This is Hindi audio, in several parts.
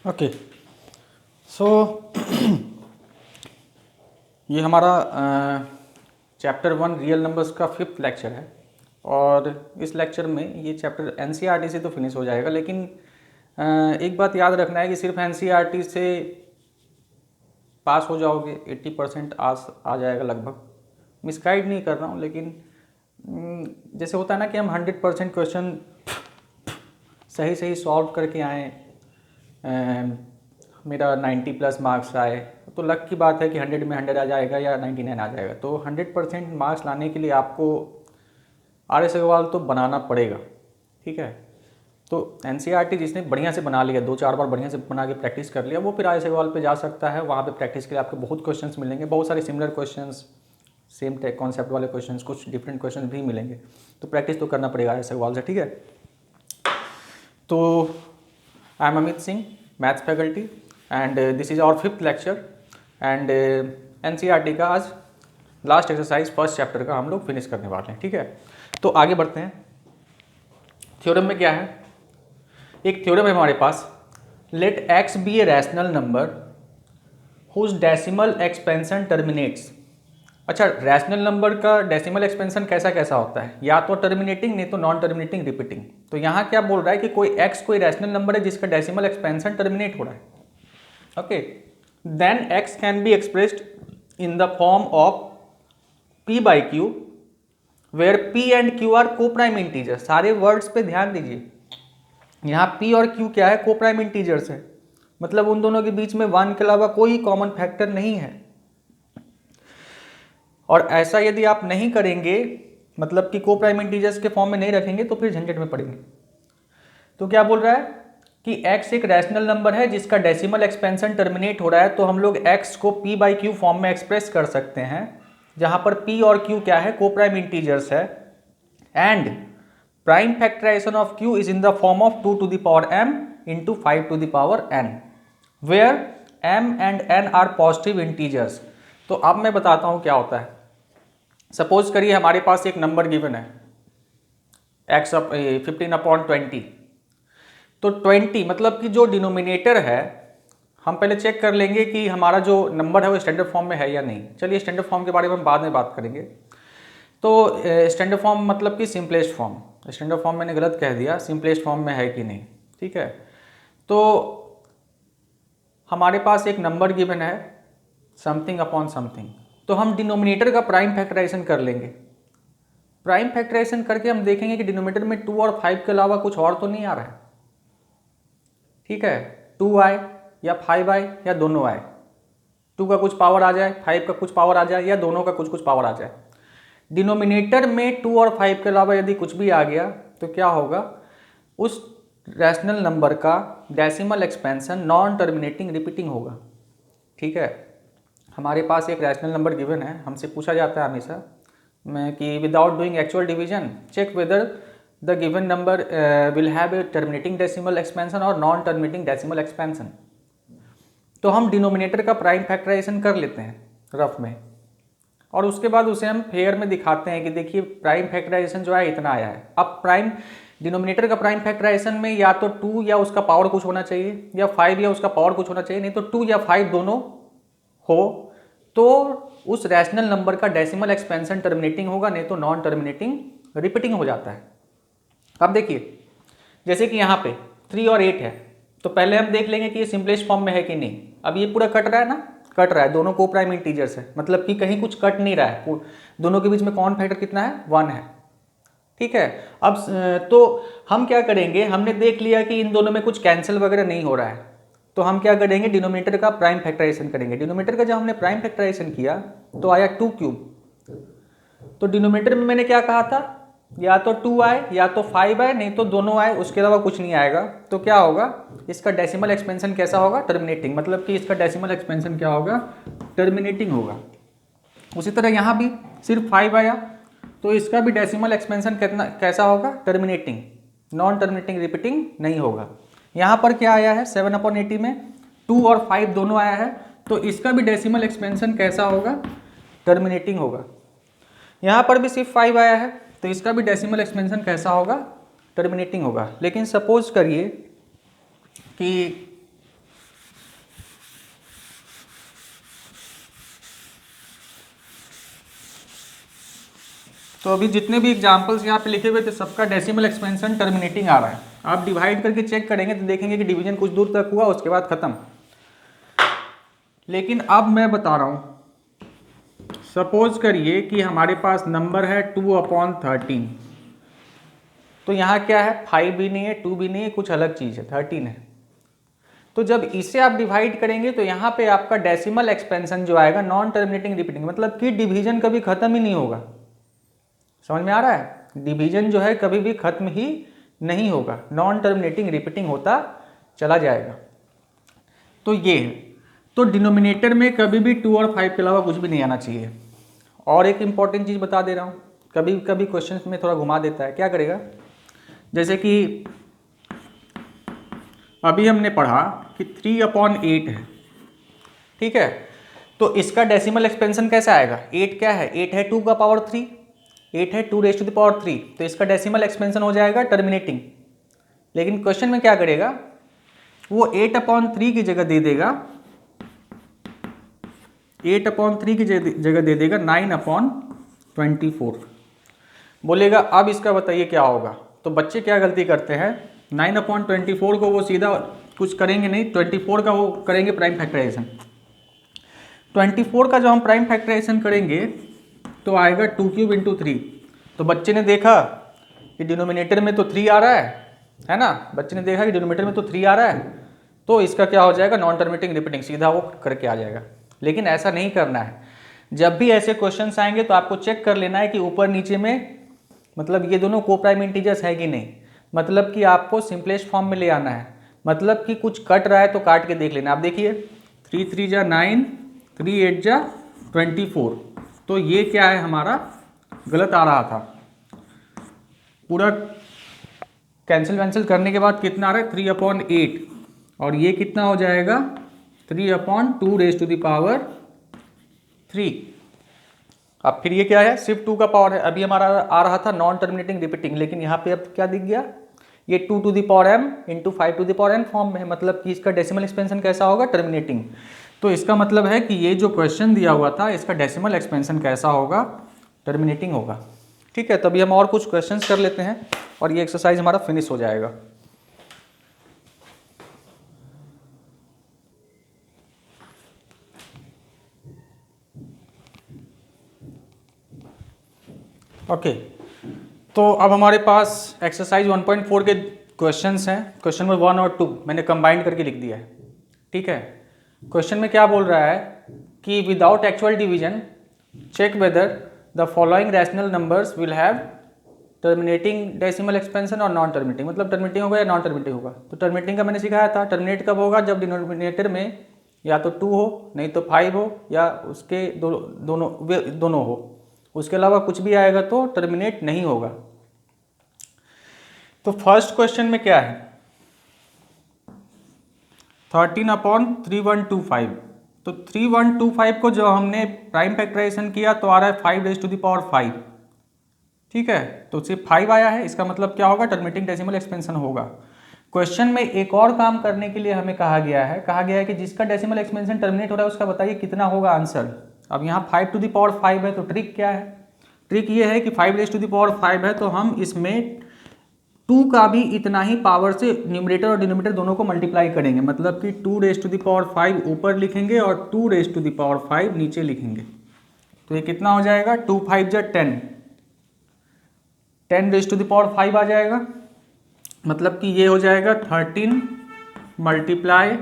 ओके सो ये हमारा चैप्टर 1 रियल नंबर्स का 5th लेक्चर है। और इस लेक्चर में ये चैप्टर एनसीईआरटी से तो फिनिश हो जाएगा, लेकिन एक बात याद रखना है कि सिर्फ एनसीईआरटी से पास हो जाओगे 80% आ जाएगा लगभग। मिसगाइड नहीं कर रहा हूँ, लेकिन जैसे होता है ना कि हम 100% क्वेश्चन सही सही सॉल्व करके आएँ, मेरा 90+ मार्क्स आए तो लक की बात है कि 100 में 100 आ जाएगा या 99 आ जाएगा। तो 100% मार्क्स लाने के लिए आपको आर एस अग्रवाल तो बनाना पड़ेगा, ठीक है। तो एनसीईआरटी जिसने बढ़िया से बना लिया, 2-4 बार बढ़िया से बना के प्रैक्टिस कर लिया, वो फिर आर एस अग्रवाल पे जा सकता है। वहाँ पे प्रैक्टिस के लिए आपको बहुत क्वेश्चंस मिलेंगे, बहुत सारे सिमिलर क्वेश्चंस, सेम कॉन्सेप्ट वाले क्वेश्चंस, कुछ डिफरेंट क्वेश्चन भी मिलेंगे। तो प्रैक्टिस तो करना पड़ेगा आर एस अग्रवाल से, ठीक है। तो I am Amit Singh, maths faculty, and this is our 5th lecture. And NCERT का आज लास्ट एक्सरसाइज फर्स्ट चैप्टर का हम लोग फिनिश करने वाले हैं, ठीक है। तो आगे बढ़ते हैं। थ्योरम में क्या है, एक थ्योरम है हमारे पास, let x be a rational number whose decimal expansion terminates. अच्छा, रैशनल नंबर का डेसिमल एक्सपेंशन कैसा कैसा होता है, या तो टर्मिनेटिंग, नहीं तो नॉन टर्मिनेटिंग रिपीटिंग। तो यहाँ क्या बोल रहा है कि कोई एक्स कोई रैशनल नंबर है जिसका डेसिमल एक्सपेंशन टर्मिनेट हो रहा है, okay. Then x can be expressed in the form of p by q, where p and q are coprime integer. सारे वर्ड्स पे ध्यान दीजिए, यहाँ p और q क्या है, को प्राइम इंटीजर्स है, मतलब उन दोनों के बीच में 1 के अलावा कोई कॉमन फैक्टर नहीं है। और ऐसा यदि आप नहीं करेंगे, मतलब कि को प्राइम इंटीजर्स के फॉर्म में नहीं रखेंगे, तो फिर झंझट में पड़ेंगे। तो क्या बोल रहा है कि x एक रैशनल नंबर है जिसका डेसिमल एक्सपेंशन टर्मिनेट हो रहा है, तो हम लोग x को p बाई क्यू फॉर्म में एक्सप्रेस कर सकते हैं, जहां पर p और q क्या है, को प्राइम इंटीजर्स है। And prime factorisation of q is in the form of 2 to the power m into 5 to the power n, where m and n are positive integers. तो अब मैं बताता हूं क्या होता है। सपोज करिए हमारे पास एक नंबर गिवन है x 15/20। तो 20 मतलब कि जो डिनोमिनेटर है, हम पहले चेक कर लेंगे कि हमारा जो नंबर है वो स्टैंडर्ड फॉर्म में है या नहीं। चलिए स्टैंडर्ड फॉर्म के बारे में हम बाद में बात करेंगे। तो स्टैंडर्ड फॉर्म मतलब कि सिंपलेस्ट फॉर्म, स्टैंडर्ड फॉर्म मैंने गलत कह दिया, सिंपलेस्ट फॉर्म में है कि नहीं, ठीक है। तो हमारे पास एक नंबर गिवन है समथिंग अपॉन समथिंग, तो हम डिनोमिनेटर का प्राइम फैक्टराइजेशन कर लेंगे। प्राइम फैक्टराइजेशन करके हम देखेंगे कि डिनोमिनेटर में 2 और 5 के अलावा कुछ और तो नहीं आ रहा है, ठीक है। 2 आए या 5 आए या दोनों आए, 2 का कुछ पावर आ जाए, 5 का कुछ पावर आ जाए, या दोनों का कुछ कुछ पावर आ जाए। डिनोमिनेटर में 2 और 5 के अलावा यदि कुछ भी आ गया तो क्या होगा, उस रैशनल नंबर का decimal expansion non terminating repeating होगा, ठीक है। हमारे पास एक रैशनल नंबर गिवन है, हमसे पूछा जाता है हमेशा में कि without doing actual division check whether the given number will have a terminating decimal expansion और नॉन टर्मिनेटिंग डेसिमल एक्सपेंशन। तो हम डिनोमिनेटर का प्राइम फैक्टराइजेशन कर लेते हैं रफ में, और उसके बाद उसे हम फेयर में दिखाते हैं कि देखिए प्राइम फैक्टराइजेशन जो है इतना आया है। अब प्राइम डिनोमिनेटर का प्राइम फैक्टराइजेशन में या तो 2 या उसका पावर कुछ होना चाहिए, या 5 या उसका पावर कुछ होना चाहिए, नहीं तो 2 या 5 दोनों हो, तो उस रैशनल नंबर का डेसिमल एक्सपेंशन टर्मिनेटिंग होगा, नहीं तो नॉन टर्मिनेटिंग रिपीटिंग हो जाता है। अब देखिए जैसे कि यहाँ पे 3 और 8 है, तो पहले हम देख लेंगे कि ये सिंपलेस्ट फॉर्म में है कि नहीं। अब ये पूरा कट रहा है ना, कट रहा है, दोनों को प्राइम इंटीजर्स है, मतलब कि कहीं कुछ कट नहीं रहा है, दोनों के बीच में कॉमन फैक्टर कितना है, 1 है, ठीक है। अब तो हम क्या करेंगे, हमने देख लिया कि इन दोनों में कुछ कैंसिल वगैरह नहीं हो रहा है, तो हम क्या करेंगे, डिनोमिनेटर का प्राइम फैक्टराइजेशन करेंगे। डिनोमिनेटर का जब हमने प्राइम फैक्टराइजेशन किया तो आया 2 क्यूब। तो डिनोमिनेटर में मैंने क्या कहा था, या तो 2 आए या तो 5 आए, नहीं तो दोनों आए, उसके अलावा कुछ नहीं आएगा। तो क्या होगा, इसका डेसिमल एक्सपेंशन कैसा होगा, टर्मिनेटिंग, मतलब कि इसका डेसिमल एक्सपेंशन क्या होगा, टर्मिनेटिंग होगा। उसी तरह यहाँ भी सिर्फ 5 आया, तो इसका भी डेसिमल एक्सपेंशन कितना कैसा होगा, टर्मिनेटिंग, नॉन टर्मिनेटिंग रिपीटिंग नहीं होगा। यहाँ पर क्या आया है 7/80 में 2 और 5 दोनों आया है, तो इसका भी डेसिमल एक्सपेंशन कैसा होगा, टर्मिनेटिंग होगा। यहाँ पर भी सिर्फ 5 आया है, तो इसका भी डेसिमल एक्सपेंशन कैसा होगा, टर्मिनेटिंग होगा। लेकिन सपोज करिए कि तो अभी जितने भी एग्जाम्पल्स यहाँ पे लिखे हुए थे सबका डेसिमल एक्सपेंशन टर्मिनेटिंग आ रहा है। आप डिवाइड करके चेक करेंगे तो देखेंगे कि डिवीजन कुछ दूर तक हुआ, उसके बाद खत्म। लेकिन अब मैं बता रहा हूँ, सपोज करिए कि हमारे पास नंबर है 2/13, तो यहाँ क्या है, 5 भी नहीं है, 2 भी नहीं है, कुछ अलग चीज़ है, 13 है। तो जब इसे आप डिवाइड करेंगे तो यहाँ पे आपका डेसिमल एक्सपेंशन जो आएगा नॉन टर्मिनेटिंग रिपीटिंग, मतलब कि डिवीजन कभी खत्म ही नहीं होगा। समझ में आ रहा है? डिवीजन जो है कभी भी खत्म ही नहीं होगा, नॉन टर्मिनेटिंग रिपीटिंग होता चला जाएगा। तो ये है, तो डिनोमिनेटर में कभी भी 2 और 5 के अलावा कुछ भी नहीं आना चाहिए। और एक इंपॉर्टेंट चीज़ बता दे रहा हूँ, कभी कभी क्वेश्चन में थोड़ा घुमा देता है, क्या करेगा, जैसे कि अभी हमने पढ़ा कि 3/8 है, ठीक है, तो इसका डेसिमल एक्सपेंशन कैसे आएगा, 8 क्या है, 8 है 2 का पावर 3, 8 है 2⁻3, तो इसका डेसिमल एक्सपेंशन हो जाएगा टर्मिनेटिंग। लेकिन क्वेश्चन में क्या करेगा, वो 8/3 की जगह दे देगा, 8/3 की जगह दे देगा 9/24, बोलेगा अब इसका बताइए क्या होगा। तो बच्चे क्या गलती करते हैं, 9/24 को वो सीधा कुछ करेंगे नहीं, 24 का वो करेंगे प्राइम फैक्टराइजेशन। 24 का जो हम प्राइम फैक्टराइजेशन करेंगे तो आएगा 2³ × 3। तो बच्चे ने देखा कि डिनोमिनेटर में तो 3 आ रहा है ना, बच्चे ने देखा कि डिनोमिनेटर में तो 3 आ रहा है, तो इसका क्या हो जाएगा, नॉन टर्मिनेटिंग रिपीटिंग, सीधा वो करके आ जाएगा। लेकिन ऐसा नहीं करना है, जब भी ऐसे क्वेश्चंस आएंगे तो आपको चेक कर लेना है कि ऊपर नीचे में मतलब ये दोनों को प्राइम इंटीजर्स है कि नहीं, मतलब कि आपको सिंपलेस्ट फॉर्म में ले आना है, मतलब कि कुछ कट रहा है तो काट के देख लेना। आप देखिए 3 3 जा 9, 3 8 जा 24, तो ये क्या है हमारा गलत आ रहा था। पूरा कैंसिल वैंसिल करने के बाद कितना आ रहा है, 3/8, और ये कितना हो जाएगा 3/2⁻3। अब फिर ये क्या है, सिर्फ 2 का पावर है। अभी हमारा आ रहा था नॉन टर्मिनेटिंग रिपीटिंग, लेकिन यहाँ पे अब क्या दिख गया, ये 2⁻m × 5⁻n फॉर्म में है, मतलब कि इसका डेसिमल एक्सपेंशन कैसा होगा, टर्मिनेटिंग। तो इसका मतलब है कि ये जो क्वेश्चन दिया हुआ था इसका डेसिमल एक्सपेंशन कैसा होगा, टर्मिनेटिंग होगा। ठीक है, तभी हम और कुछ क्वेश्चंस कर लेते हैं और ये एक्सरसाइज हमारा फिनिश हो जाएगा। ओके, तो अब हमारे पास एक्सरसाइज 1.4 के क्वेश्चंस हैं। क्वेश्चन नंबर 1 और 2 मैंने कंबाइन करके लिख दिया है, ठीक है। क्वेश्चन में क्या बोल रहा है कि without actual division check whether the following rational numbers will have terminating decimal expansion और नॉन टर्मिनेटिंग, मतलब टर्मिनेटिंग होगा या नॉन टर्मिनेटिंग होगा। तो टर्मिनेटिंग का मैंने सिखाया था, टर्मिनेट कब होगा, जब डिनोमिनेटर में या तो 2 हो, नहीं तो 5 हो, या उसके दोनों हो, उसके अलावा कुछ भी आएगा तो टर्मिनेट नहीं होगा। तो फर्स्ट क्वेश्चन में क्या है, 13/3125, तो 3125 को जो हमने प्राइम फैक्टराइजेशन किया तो आ रहा है 5⁻5, ठीक है, तो सिर्फ 5 आया है, इसका मतलब क्या होगा, टर्मिनेटिंग डेसिमल एक्सपेंशन होगा। क्वेश्चन में एक और काम करने के लिए हमें कहा गया है कि जिसका डेसिमल एक्सपेंशन टर्मिनेट हो रहा है उसका बताइए कितना होगा आंसर। अब यहाँ 5⁻5 है, तो ट्रिक क्या है, ट्रिक ये है कि 5⁻5 है तो हम इसमें 2 का भी इतना ही पावर से न्यूमरेटर और डिनोमिनेटर दोनों को मल्टीप्लाई करेंगे, मतलब कि 2⁻5 ऊपर लिखेंगे और 2⁻5 नीचे लिखेंगे। तो ये कितना हो जाएगा, 2 5 जा 10, 10⁻5 आ जाएगा, मतलब कि ये हो जाएगा 13 ×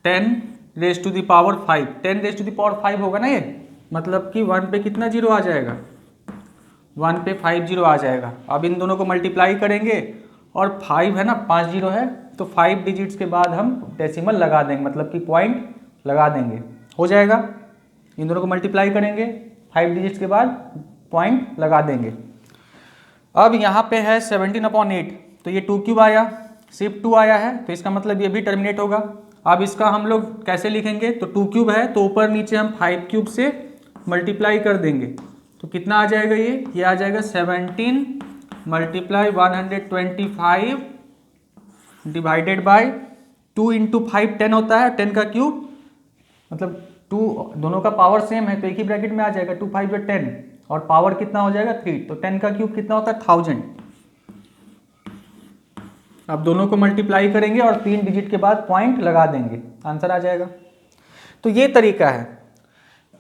32/10⁻5, 10⁻5 होगा ना ये, मतलब कि 1 पे कितना जीरो आ जाएगा, 1 पे 5 जीरो आ जाएगा। अब इन दोनों को मल्टीप्लाई करेंगे और 5 है ना, 5 जीरो है, तो 5 डिजिट्स के बाद हम डेसिमल लगा देंगे, मतलब कि पॉइंट लगा देंगे, हो जाएगा। इन दोनों को मल्टीप्लाई करेंगे 5 डिजिट्स के बाद पॉइंट लगा देंगे। अब यहाँ पे है 17/8, तो ये 2³ आया, सिर्फ 2 आया है, तो इसका मतलब ये भी टर्मिनेट होगा। अब इसका हम लोग कैसे लिखेंगे, तो 2³ है तो ऊपर नीचे हम 5³ से मल्टीप्लाई कर देंगे, तो कितना आ जाएगा, ये आ जाएगा 17 × 125 डिवाइडेड बाय 2 × 5 10 होता है, 10 का क्यूब, मतलब 2 दोनों का पावर सेम है तो एक ही ब्रैकेट में आ जाएगा, 2 5 या 10 और पावर कितना हो जाएगा 3, तो 10 का क्यूब कितना होता है 1000। अब दोनों को मल्टीप्लाई करेंगे और 3 डिजिट के बाद पॉइंट लगा देंगे, आंसर आ जाएगा। तो ये तरीका है।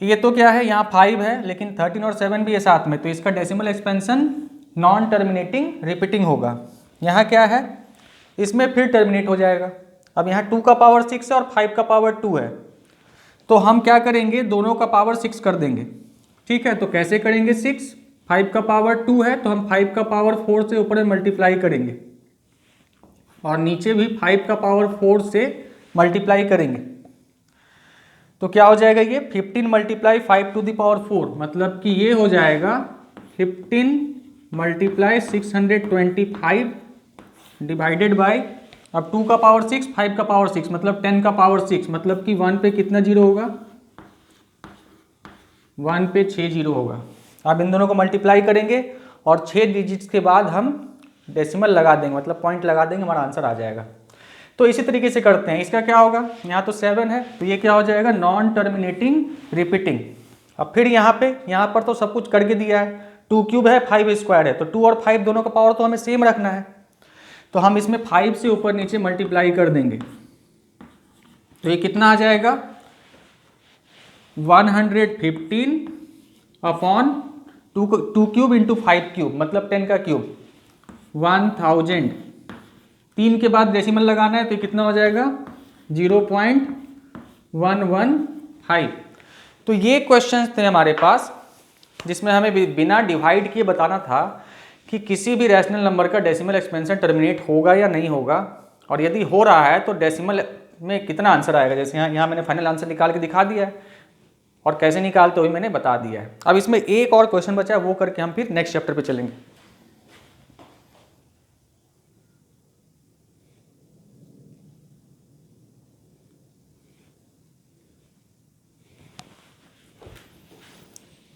ये तो क्या है, यहाँ 5 है लेकिन 13 और 7 भी है साथ में, तो इसका decimal expansion non terminating repeating होगा। यहाँ क्या है, इसमें फिर टर्मिनेट हो जाएगा। अब यहाँ 2 का पावर 6 है और 5 का पावर 2 है, तो हम क्या करेंगे, दोनों का पावर 6 कर देंगे। ठीक है, तो कैसे करेंगे, 6 5 का पावर 2 है तो हम 5 का पावर 4 से ऊपर मल्टीप्लाई करेंगे और नीचे भी 5 का पावर 4 से मल्टीप्लाई करेंगे। तो क्या हो जाएगा, ये 15 मल्टीप्लाई 5 टू द पावर 4, मतलब कि ये हो जाएगा 15 मल्टीप्लाई 625 डिवाइडेड बाय, अब 2 का पावर 6 5 का पावर 6 मतलब 10 का पावर 6, मतलब कि 1 पे कितना जीरो होगा, 1 पे 6 जीरो होगा। अब इन दोनों को मल्टीप्लाई करेंगे और 6 डिजिट्स के बाद हम डेसिमल लगा देंगे, मतलब पॉइंट लगा देंगे, हमारा आंसर आ जाएगा। तो इसी तरीके से करते हैं। इसका क्या होगा, यहाँ तो 7 है तो ये क्या हो जाएगा, नॉन टर्मिनेटिंग रिपीटिंग। अब फिर यहाँ पर तो सब कुछ करके दिया है, 2 क्यूब है 5 स्क्वायर है, तो 2 और 5 दोनों का पावर तो हमें सेम रखना है, तो हम इसमें 5 से ऊपर नीचे मल्टीप्लाई कर देंगे। तो ये कितना आ जाएगा, 115 अपॉन 2 क्यूब इंटू 5 क्यूब मतलब 10 का क्यूब 1000। 3 के बाद डेसिमल लगाना है तो कितना हो जाएगा 0.115। तो ये क्वेश्चंस थे हमारे पास जिसमें हमें बिना डिवाइड किए बताना था कि किसी भी रैशनल नंबर का डेसिमल एक्सपेंशन टर्मिनेट होगा या नहीं होगा, और यदि हो रहा है तो डेसिमल में कितना आंसर आएगा। जैसे यहाँ मैंने फाइनल आंसर निकाल के दिखा दिया है और कैसे निकालते हुए मैंने बता दिया है। अब इसमें एक और क्वेश्चन बचा है, वो करके हम फिर नेक्स्ट चैप्टर पे चलेंगे।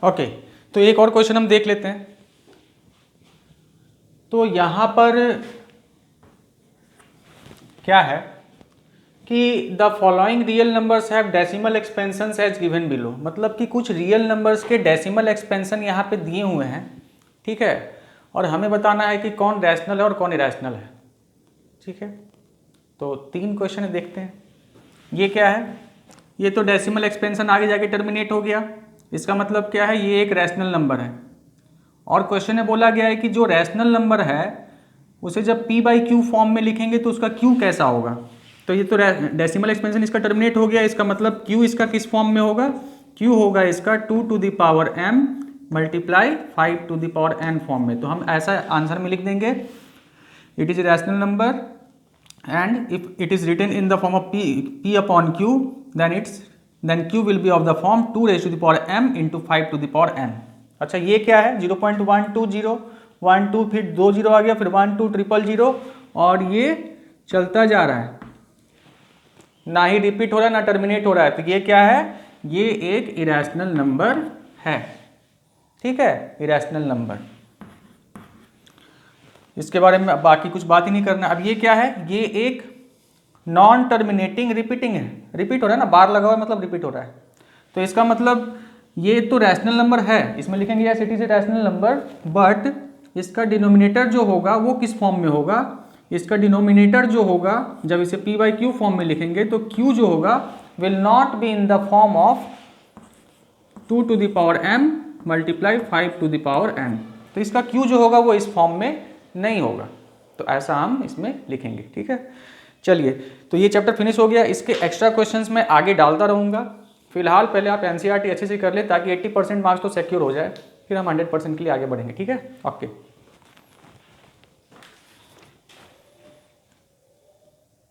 ओके, तो एक और क्वेश्चन हम देख लेते हैं। तो यहाँ पर क्या है कि the following real numbers have decimal expansion as given below, मतलब कि कुछ रियल नंबर्स के डेसिमल एक्सपेंशन यहाँ पे दिए हुए हैं। ठीक है, और हमें बताना है कि कौन रैशनल है और कौन इरैशनल है। ठीक है, तो 3 क्वेश्चन देखते हैं। ये क्या है, ये तो डेसिमल एक्सपेंशन आगे जाके टर्मिनेट हो गया, इसका मतलब क्या है, ये एक रैशनल नंबर है। और क्वेश्चन में बोला गया है कि जो रैशनल नंबर है उसे जब p बाई क्यू फॉर्म में लिखेंगे तो उसका q कैसा होगा। तो ये तो डेसिमल एक्सपेंशन इसका टर्मिनेट हो गया, इसका मतलब q इसका किस फॉर्म में होगा, q होगा इसका 2 to the power m multiply 5 to the power n form में। तो हम ऐसा आंसर में लिख देंगे, it is a rational number and if it is written in the form of p upon q then q will be of the form 2 raise to the power m into 5 to the power n। अच्छा, ये क्या है 0.120 1 2 फिर 2 जीरो आ गया, फिर 1 2 000 और ये चलता जा रहा है, ना ही रिपीट हो रहा है ना टर्मिनेट हो रहा है। तो ये क्या है, ये एक इरैशनल नंबर है। ठीक है, इरैशनल नंबर, इसके बारे में बाकी कुछ बात ही नहीं करना। अब ये क्या है, ये एक नॉन टर्मिनेटिंग रिपीटिंग है, रिपीट हो रहा है ना, बार लगा हुआ है मतलब रिपीट हो रहा है। तो इसका मतलब ये तो रैशनल नंबर है, इसमें लिखेंगे yes it is a rational number, but इसका डिनोमिनेटर जो होगा वो किस फॉर्म में होगा, इसका डिनोमिनेटर जो होगा जब इसे p बाई क्यू फॉर्म में लिखेंगे तो q जो होगा will not be in the form of 2 to the power m multiply 5 to the power n। तो इसका q जो होगा वो इस फॉर्म में नहीं होगा, तो ऐसा हम इसमें लिखेंगे। ठीक है, चलिए, तो ये चैप्टर फिनिश हो गया। इसके एक्स्ट्रा क्वेश्चंस मैं आगे डालता रहूँगा। फिलहाल पहले आप एनसीईआरटी अच्छे से कर ले ताकि 80% मार्क्स तो सिक्योर हो जाए, फिर हम 100% के लिए आगे बढ़ेंगे। ठीक है, ओके।